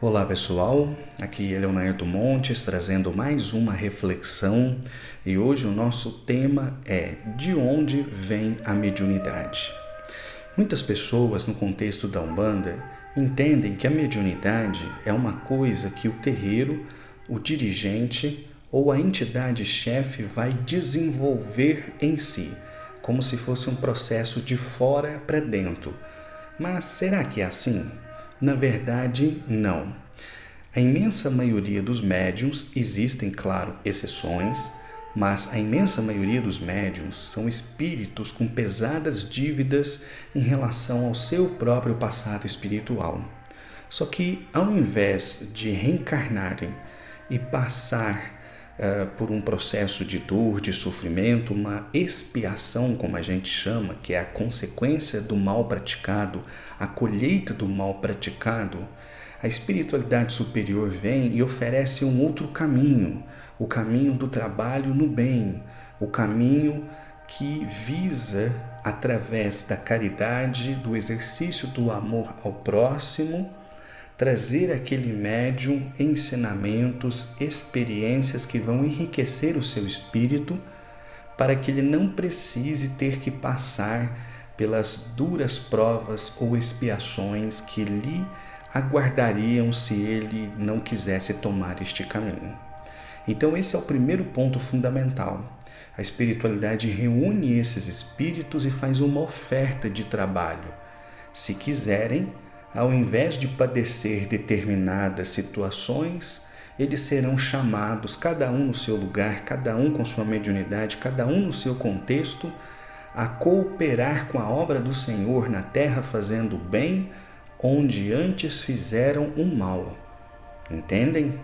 Olá pessoal, aqui é Leonardo Montes trazendo mais uma reflexão e hoje o nosso tema é de onde vem a mediunidade. Muitas pessoas no contexto da Umbanda entendem que a mediunidade é uma coisa que o terreiro, o dirigente ou a entidade chefe vai desenvolver em si, como se fosse um processo de fora para dentro. Mas será que é assim? Na verdade, não. A imensa maioria dos médiuns, existem, claro, exceções, mas a imensa maioria dos médiuns são espíritos com pesadas dívidas em relação ao seu próprio passado espiritual. Só que, ao invés de reencarnarem e passar por um processo de dor, de sofrimento, uma expiação, como a gente chama, que é a consequência do mal praticado, a colheita do mal praticado, a espiritualidade superior vem e oferece um outro caminho, o caminho do trabalho no bem, o caminho que visa, através da caridade, do exercício do amor ao próximo, trazer àquele médium ensinamentos, experiências que vão enriquecer o seu espírito para que ele não precise ter que passar pelas duras provas ou expiações que lhe aguardariam se ele não quisesse tomar este caminho. Então esse é o primeiro ponto fundamental. A espiritualidade reúne esses espíritos e faz uma oferta de trabalho. Se quiserem, ao invés de padecer determinadas situações, eles serão chamados, cada um no seu lugar, cada um com sua mediunidade, cada um no seu contexto, a cooperar com a obra do Senhor na terra, fazendo o bem, onde antes fizeram o mal. Entendem?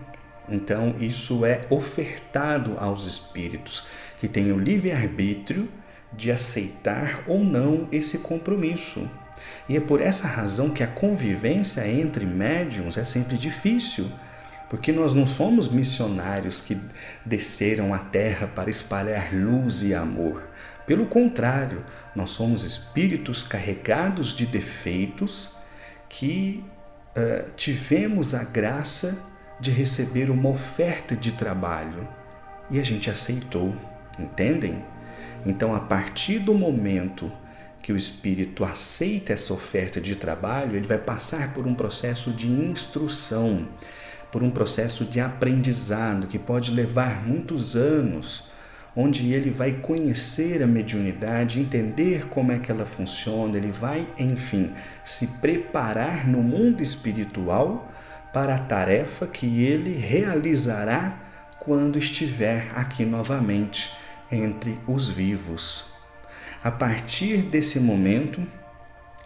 Então isso é ofertado aos espíritos, que têm o livre-arbítrio de aceitar ou não esse compromisso. E é por essa razão que a convivência entre médiuns é sempre difícil, porque nós não somos missionários que desceram à terra para espalhar luz e amor. Pelo contrário, nós somos espíritos carregados de defeitos que tivemos a graça de receber uma oferta de trabalho e a gente aceitou, entendem? Então, a partir do momento que o espírito aceita essa oferta de trabalho, ele vai passar por um processo de instrução, por um processo de aprendizado que pode levar muitos anos, onde ele vai conhecer a mediunidade, entender como é que ela funciona, ele vai, enfim, se preparar no mundo espiritual para a tarefa que ele realizará quando estiver aqui novamente entre os vivos. A partir desse momento,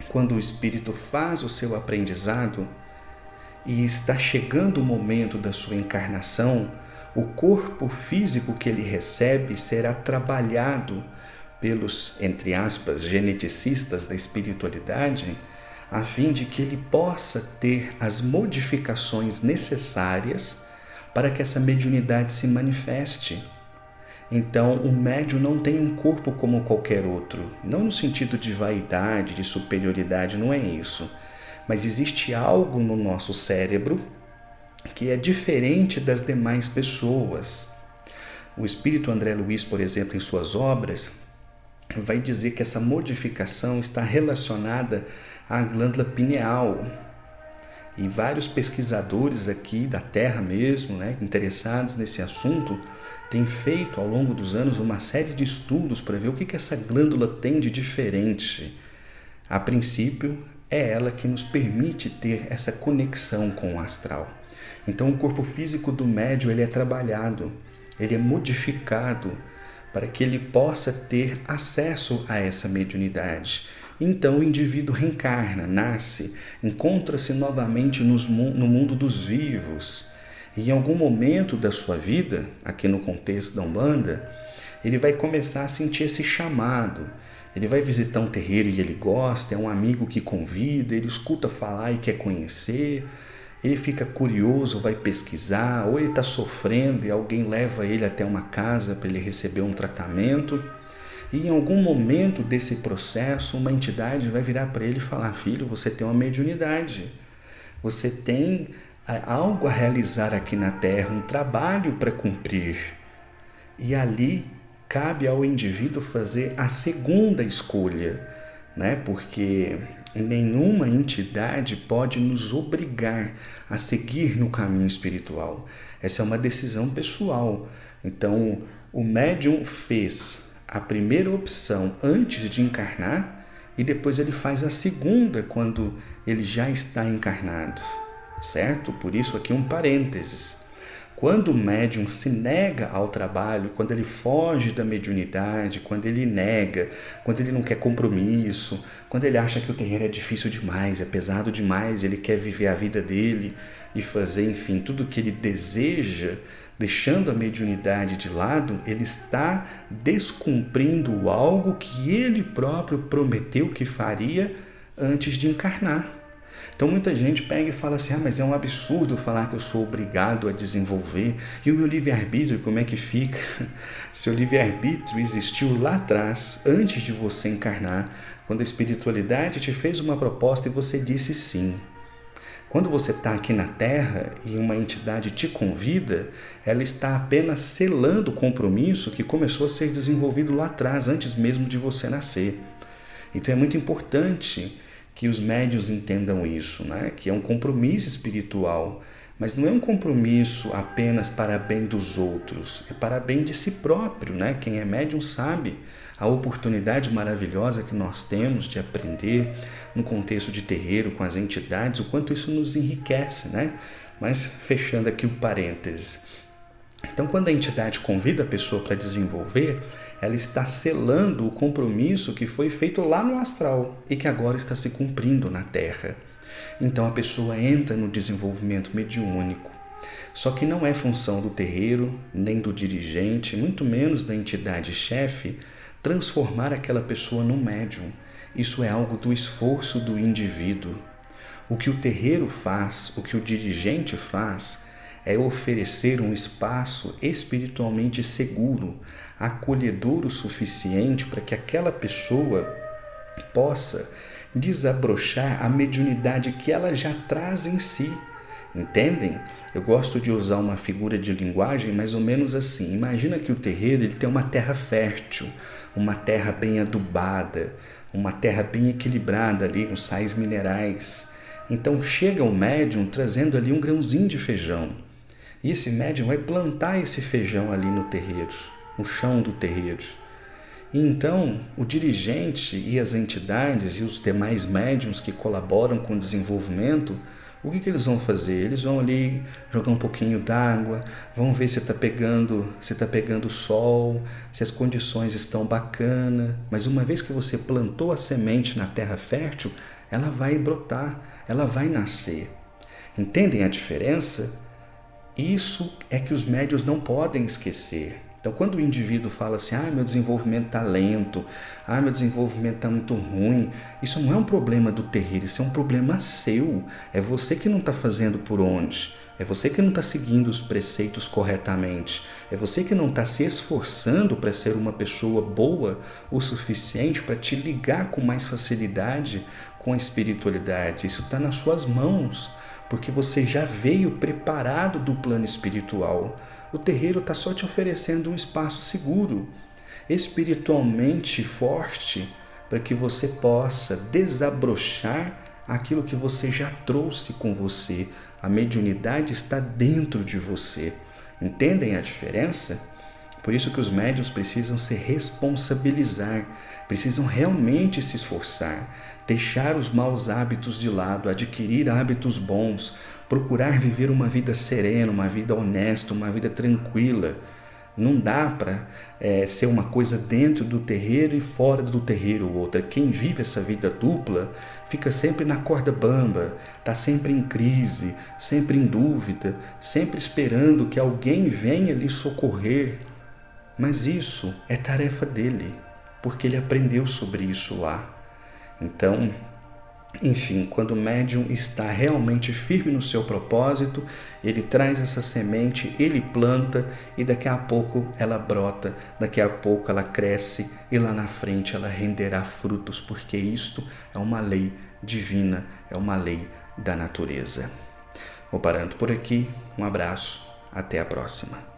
quando o espírito faz o seu aprendizado e está chegando o momento da sua encarnação, o corpo físico que ele recebe será trabalhado pelos, entre aspas, geneticistas da espiritualidade, a fim de que ele possa ter as modificações necessárias para que essa mediunidade se manifeste. Então, o médium não tem um corpo como qualquer outro, não no sentido de vaidade, de superioridade, não é isso. Mas existe algo no nosso cérebro que é diferente das demais pessoas. O espírito André Luiz, por exemplo, em suas obras, vai dizer que essa modificação está relacionada à glândula pineal. E vários pesquisadores aqui da Terra mesmo, interessados nesse assunto, têm feito ao longo dos anos uma série de estudos para ver o que essa glândula tem de diferente. A princípio, é ela que nos permite ter essa conexão com o astral. Então, o corpo físico do médium ele é trabalhado, ele é modificado para que ele possa ter acesso a essa mediunidade. Então, o indivíduo reencarna, nasce, encontra-se novamente no mundo dos vivos. E em algum momento da sua vida, aqui no contexto da Umbanda, ele vai começar a sentir esse chamado. Ele vai visitar um terreiro e ele gosta, é um amigo que convida, ele escuta falar e quer conhecer, ele fica curioso, vai pesquisar, ou ele está sofrendo e alguém leva ele até uma casa para ele receber um tratamento. E em algum momento desse processo, uma entidade vai virar para ele e falar: filho, você tem uma mediunidade, você tem há algo a realizar aqui na Terra, um trabalho para cumprir. E ali cabe ao indivíduo fazer a segunda escolha, né? Porque nenhuma entidade pode nos obrigar a seguir no caminho espiritual. Essa é uma decisão pessoal. Então, o médium fez a primeira opção antes de encarnar e depois ele faz a segunda quando ele já está encarnado, certo? Por isso aqui um parênteses. Quando o médium se nega ao trabalho, quando ele foge da mediunidade, quando ele nega, quando ele não quer compromisso, quando ele acha que o terreiro é difícil demais, é pesado demais, ele quer viver a vida dele e fazer, enfim, tudo o que ele deseja, deixando a mediunidade de lado, ele está descumprindo algo que ele próprio prometeu que faria antes de encarnar. Então muita gente pega e fala assim, mas é um absurdo falar que eu sou obrigado a desenvolver. E o meu livre-arbítrio, como é que fica? Seu livre-arbítrio existiu lá atrás, antes de você encarnar, quando a espiritualidade te fez uma proposta e você disse sim. Quando você está aqui na Terra e uma entidade te convida, ela está apenas selando o compromisso que começou a ser desenvolvido lá atrás, antes mesmo de você nascer. Então é muito importante que os médiuns entendam isso, né? Que é um compromisso espiritual, mas não é um compromisso apenas para bem dos outros, é para bem de si próprio, né? Quem é médium sabe a oportunidade maravilhosa que nós temos de aprender no contexto de terreiro com as entidades, o quanto isso nos enriquece, né? Mas fechando aqui o parênteses. Então, quando a entidade convida a pessoa para desenvolver, ela está selando o compromisso que foi feito lá no astral e que agora está se cumprindo na Terra. Então, a pessoa entra no desenvolvimento mediúnico. Só que não é função do terreiro, nem do dirigente, muito menos da entidade chefe, transformar aquela pessoa num médium. Isso é algo do esforço do indivíduo. O que o terreiro faz, o que o dirigente faz, é oferecer um espaço espiritualmente seguro, acolhedor o suficiente para que aquela pessoa possa desabrochar a mediunidade que ela já traz em si. Entendem? Eu gosto de usar uma figura de linguagem mais ou menos assim. Imagina que o terreiro ele tem uma terra fértil, uma terra bem adubada, uma terra bem equilibrada ali nos sais minerais. Então chega o médium trazendo ali um grãozinho de feijão. E esse médium vai plantar esse feijão ali no terreiro, no chão do terreiro. E então, o dirigente e as entidades e os demais médiuns que colaboram com o desenvolvimento, o que eles vão fazer? Eles vão ali jogar um pouquinho d'água, vão ver se está pegando sol, se as condições estão bacanas. Mas uma vez que você plantou a semente na terra fértil, ela vai brotar, ela vai nascer. Entendem a diferença? Isso é que os médiuns não podem esquecer. Então, quando o indivíduo fala assim, meu desenvolvimento está lento, meu desenvolvimento está muito ruim, isso não é um problema do terreiro, isso é um problema seu. É você que não está fazendo por onde, é você que não está seguindo os preceitos corretamente, é você que não está se esforçando para ser uma pessoa boa o suficiente para te ligar com mais facilidade com a espiritualidade. Isso está nas suas mãos, porque você já veio preparado do plano espiritual. O terreiro está só te oferecendo um espaço seguro, espiritualmente forte, para que você possa desabrochar aquilo que você já trouxe com você. A mediunidade está dentro de você. Entendem a diferença? Por isso que os médiuns precisam se responsabilizar, precisam realmente se esforçar, deixar os maus hábitos de lado, adquirir hábitos bons, procurar viver uma vida serena, uma vida honesta, uma vida tranquila. Não dá para ser uma coisa dentro do terreiro e fora do terreiro outra. Quem vive essa vida dupla fica sempre na corda bamba, está sempre em crise, sempre em dúvida, sempre esperando que alguém venha lhe socorrer. Mas isso é tarefa dele, porque ele aprendeu sobre isso lá. Então, enfim, quando o médium está realmente firme no seu propósito, ele traz essa semente, ele planta e daqui a pouco ela brota, daqui a pouco ela cresce e lá na frente ela renderá frutos, porque isto é uma lei divina, é uma lei da natureza. Vou parando por aqui, um abraço, até a próxima.